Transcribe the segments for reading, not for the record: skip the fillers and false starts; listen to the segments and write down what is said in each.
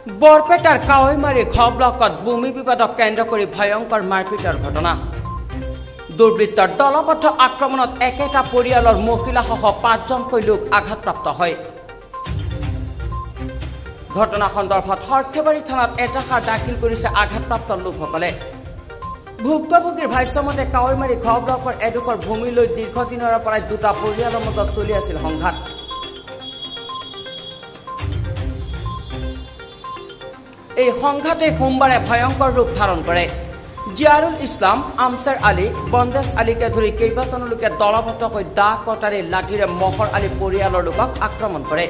বৰপেটাৰ কাৱৈমাৰী ঘ ব্লকত ভূমি বিবাদক কেন্দ্ৰ কৰি ভয়ংকৰ মাৰপিটৰ ঘটনা। দুৰ্বৃত্তৰ দলবদ্ধ আক্ৰমণত একেটা পৰিয়ালৰ মহিলাসহ ৫জনকৈ লোক আঘাতপ্ৰাপ্ত হয়। ঘটনা সন্দৰ্ভত সৰ্থেবাৰী থানাত এজাহাৰ দাখিল কৰিছে আঘাতপ্ৰাপ্ত লোকসকলে। ভুক্তভোগীৰ ভাষ্যমতে কাৱৈমাৰী ঘ ব্লকৰ এডোখৰ ভূমি লৈ দীৰ্ঘদিনৰে পৰাই দুটা পৰিয়ালৰ মাজত চলি আছিল সংঘাত। এই সংঘাতে সোমবাৰে ভয়ংকৰ ৰূপ ধাৰণ কৰে। জিয়াৰুল ইছলাম, আমছাৰ আলী, বন্দেজ আলীকে ধৰি কেইবাজনো লোকে দলবদ্ধকৈ দা কটাৰী লাঠিৰে মহৰ আলী পৰিয়ালৰ লোকক আক্ৰমণ কৰে।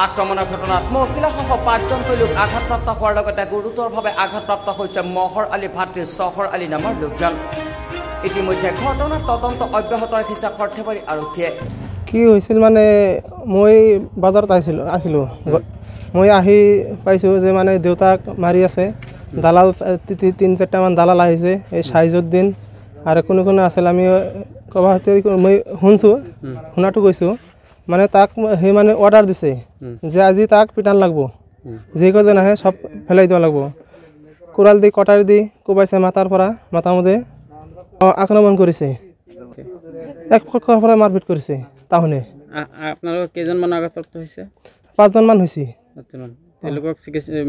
আক্ৰমণৰ ঘটনাত মহিলাসহ ৫জনকৈ লোক আঘাতপ্ৰাপ্ত হোৱাৰ লগতে গুৰুতৰভাৱে আঘাতপ্ৰাপ্ত হৈছে মহৰ আলী ভাতৃ চহৰ আলী নামৰ লোকজন। ইতিমধ্যে ঘটনাৰ তদন্ত অব্যাহত ৰাখিছে সৰ্থেবাৰী আৰক্ষীয়ে। কি হৈছিল মানে মই বাজাৰত আছিলোঁ মই আহি পাইছোঁ যে মানে দেউতাক মাৰি আছে। দালাল ৩-৪টামান দালাল আহিছে, এই ছাইজুদ্দিন আৰু কোনো আছিল। আমি মই শুনাটো কৈছোঁ মানে তাক সেই মানে অৰ্ডাৰ দিছে যে আজি তাক পিটান লাগব, যিকেইজন আহে চব ফেলাই দিব লাগব। কোৰাল দি কটাৰী দি কোবাইছে মাথাৰ পৰা মাথামুখে আক্ৰমণ কৰিছে। এক পক্ষৰ পৰা মাৰপিট কৰিছে। তাহলে আপোনালোক কেইজনমান আঘাতপ্ৰাপ্ত হৈছে? ৫জনমান হৈছে। তেওঁলোকক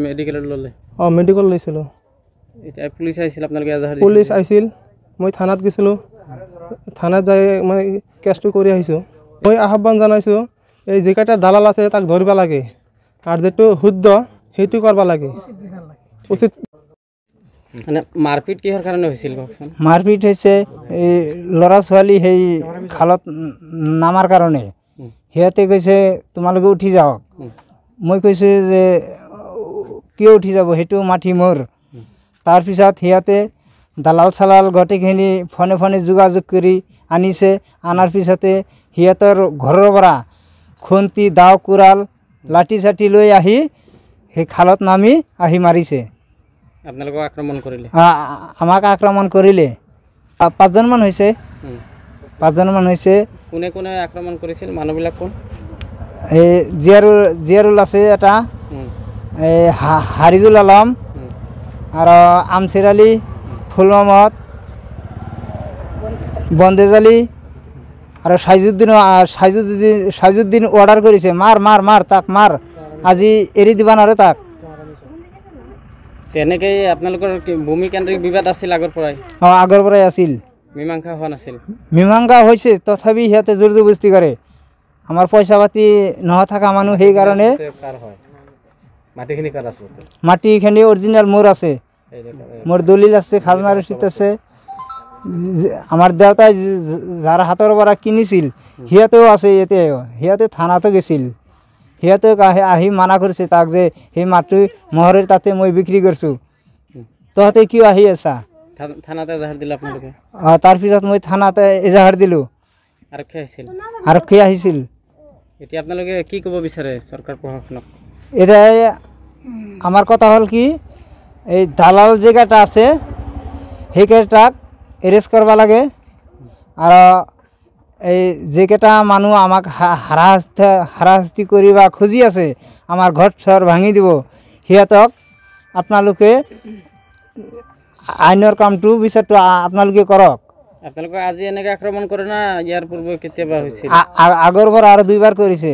মেডিকেলত ল'লে? মেডিকেল লৈছিলোঁ। এতিয়া পুলিচ আহিছিল, আপোনালোকে এজাহাৰ? পুলিচ আহিছিল, মই থানাত গৈছিলোঁ। থানাত যাই মই কেছটো কৰি আহিছোঁ। মই আহ্বান জনাইছোঁ এই যিকেইটা দালাল আছে তাক ধৰিব লাগে আৰু যিটো শুদ্ধ সেইটো কৰিব লাগে উচিত। মানে মাৰপিট কিহৰ কাৰণে হৈছিল কওকচোন? মাৰপিট হৈছে এই ল'ৰা ছোৱালী সেই খালত নামাৰ কাৰণে। সিহঁতে কৈছে তোমালোকে উঠি যাওক। মই কৈছোঁ যে কিয় উঠি যাব, সেইটো মাটি মোৰ। তাৰপিছত সিহঁতে দালাল চালাল গোটেইখিনি ফোনে ফোনে যোগাযোগ কৰি আনিছে। আনাৰ পিছতে সিহঁতৰ ঘৰৰ পৰা খুন্তি দাও কোৰাল লাঠি চাঠি লৈ আহি সেই খালত নামি আহি মাৰিছে। আপোনালোকক আক্ৰমণ কৰিলে? আমাক আক্ৰমণ কৰিলে। ৫জনমান হৈছে। ৫জনমান হৈছে। কোনে কোনে আক্ৰমণ কৰিছিল? মানুহবিলাক কোন? এই জিয়াৰুল আছে এটা, এই হাৰিজুল আলম আৰু আমছিৰ আলী, ফুল মহম্মদ, বন্দেজ আলী আৰু ছাইজুদ্দিন অৰ্ডাৰ কৰিছে মাৰ মাৰ মাৰ তাক মাৰ, আজি এৰি দিবা নোৱাৰে তাক। তেনেকেই আপোনালোকৰ ভূমি কেন্দ্ৰিক বিবাদ আছিল আগৰ পৰাই? আগৰ পৰাই আছিল। মীমাংসা হোৱা নাছিল? মীমাংসা হৈছে, তথাপি সিহঁতে জোৰ জবৰদস্তি কৰে। আমাৰ পইচা পাতি নথকা মানুহ, সেইকাৰণে মাটিখিনি অৰিজিনেল মোৰ আছে, মোৰ দলিল আছে, খাজনা ৰচিদ আছে। আমাৰ দেউতাই যাৰ হাতৰ পৰা কিনিছিল সিহঁতেও আছে এতিয়াও। সিহঁতে থানাতো গৈছিল, সিহঁতে আহি মানা কৰিছে তাক যে সেই মাটি মহৰৰ তাতে মই বিক্ৰী কৰিছোঁ, তহঁতে কিয় আহি আছা? থানাতে এজাহাৰ দিলে আপোনালোকে? তাৰপিছত মই থানাতে এজাহাৰ দিলোঁ। আৰক্ষী আহিছিল। এতিয়া আপোনালোকে কি ক'ব বিচাৰে চৰকাৰ প্ৰশাসনক? এতিয়া আমাৰ কথা হ'ল কি, এই দালাল জেগাটা আছে সেইকেইটাক এৰেষ্ট কৰিব লাগে আৰু এই যিকেইটা মানুহ আমাক হাৰাশাস্তি কৰিব খুজি আছে, আমাৰ ঘৰ চৰ ভাঙি দিব, সিহঁতক আপোনালোকে আইনৰ কামটো বিচাৰটো আপোনালোকে কৰক। আপোনালোকে আজি এনেকৈ আক্ৰমণ কৰে না ইয়াৰ পূৰ্বে কেতিয়াবা হৈছিল? আগৰ পৰা আৰু 2বাৰ কৰিছে।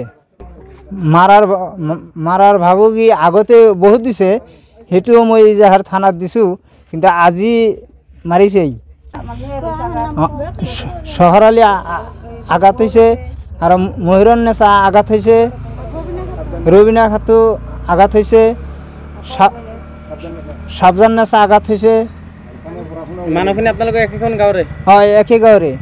মাৰাৰ ভাবো কি আগতে বহুত দিছে, সেইটোও মই এজাহাৰ থানাত দিছোঁ, কিন্তু আজি মাৰিছেই। চহৰ আলী আঘাত হৈছে আৰু মহিৰণ নেচা আঘাত হৈছে, ৰবিনা খাতু আঘাত হৈছে, সাবজান নেচা আঘাত হৈছে। মানুহখিনি আপোনালোকে একেখন গাঁৱৰে? হয়, একে গাঁৱৰে।